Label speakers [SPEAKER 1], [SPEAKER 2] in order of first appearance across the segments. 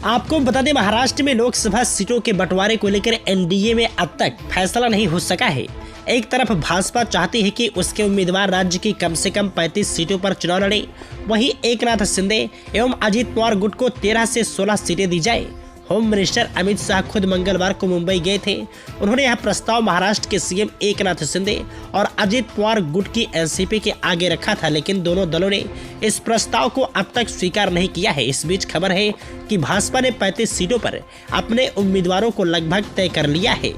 [SPEAKER 1] आपको बता दें, महाराष्ट्र में लोकसभा सीटों के बंटवारे को लेकर एनडीए में अब तक फैसला नहीं हो सका है। एक तरफ भाजपा चाहती है कि उसके उम्मीदवार राज्य की कम से कम 35 सीटों पर चुनाव लड़े, वहीं एकनाथ शिंदे एवं अजीत पवार गुट को 13 से 16 सीटें दी जाए। होम मिनिस्टर अमित शाह खुद मंगलवार को मुंबई गए थे। उन्होंने यह प्रस्ताव महाराष्ट्र के सीएम एकनाथ शिंदे और अजीत पवार गुट की एनसीपी के आगे रखा था, लेकिन दोनों दलों ने इस प्रस्ताव को अब तक स्वीकार नहीं किया है। इस बीच खबर है कि भाजपा ने 35 सीटों पर अपने उम्मीदवारों को लगभग तय कर लिया है।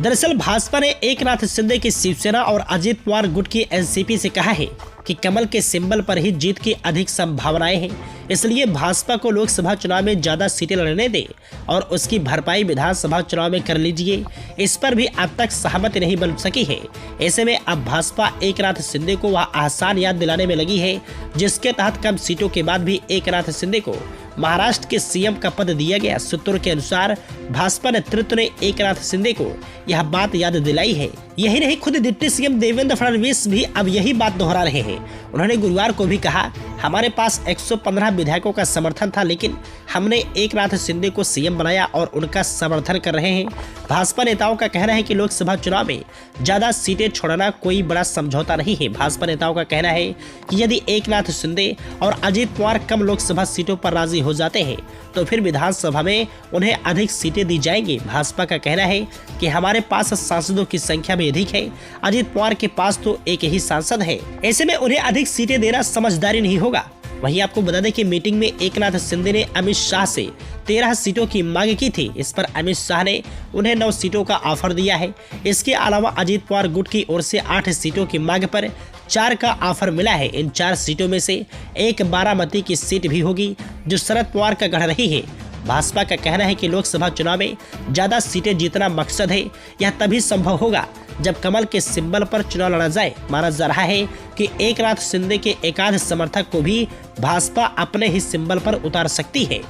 [SPEAKER 1] दरअसल भाजपा ने एकनाथ शिंदे की शिवसेना और अजीत पवार गुट की एनसीपी से कहा है कि कमल के सिंबल पर ही जीत की अधिक संभावनाएं हैं, इसलिए भाजपा को लोकसभा चुनाव में ज्यादा सीटें लड़ने दें और उसकी भरपाई विधानसभा चुनाव में कर लीजिए। इस पर भी अब तक सहमति नहीं बन सकी है। ऐसे में अब भाजपा एकनाथ शिंदे को वह आसान याद दिलाने में लगी है, जिसके तहत कम सीटों के बाद भी एकनाथ शिंदे को महाराष्ट्र के सीएम का पद दिया गया। सूत्रों के अनुसार भाजपा नेतृत्व ने एकनाथ शिंदे को यह बात याद दिलाई है। यही नहीं, खुद डिप्टी सीएम देवेंद्र फडणवीस भी अब यही बात दोहरा रहे हैं। उन्होंने गुरुवार को भी कहा, हमारे पास 115 विधायकों का समर्थन था, लेकिन हमने एकनाथ शिंदे को सीएम बनाया और उनका समर्थन कर रहे हैं। भाजपा नेताओं का कहना है कि लोकसभा चुनाव में ज्यादा सीटें छोड़ना कोई बड़ा समझौता नहीं है। भाजपा नेताओं का कहना है कि यदि एकनाथ शिंदे और अजीत पवार कम लोकसभा सीटों पर राजी हो जाते हैं तो फिर विधानसभा में उन्हें अधिक सीटें दी जाएंगी। भाजपा का कहना है कि हमारे पास सांसदों की संख्या भी अधिक है, अजीत पवार के पास तो एक ही सांसद है, ऐसे में उन्हें अधिक सीटें देना समझदारी नहीं होगा। वहीं आपको बता दें कि मीटिंग में एकनाथ शिंदे ने अमित शाह से 13 सीटों की मांग की थी। इस पर अमित शाह ने उन्हें 9 सीटों का ऑफर दिया है। इसके अलावा अजीत पवार गुट की ओर से 8 सीटों की मांग पर 4 का ऑफर मिला है। इन 4 सीटों में से एक बारामती की सीट भी होगी, जो शरद पवार का गढ़ रही है। भाजपा का कहना है कि लोकसभा चुनाव में ज्यादा सीटें जीतना मकसद है। यह तभी संभव होगा जब कमल के सिंबल पर चुनाव लड़ा जाए। माना जा रहा है कि एकनाथ शिंदे के एकाध समर्थक को भी भाजपा अपने ही सिंबल पर उतार सकती है।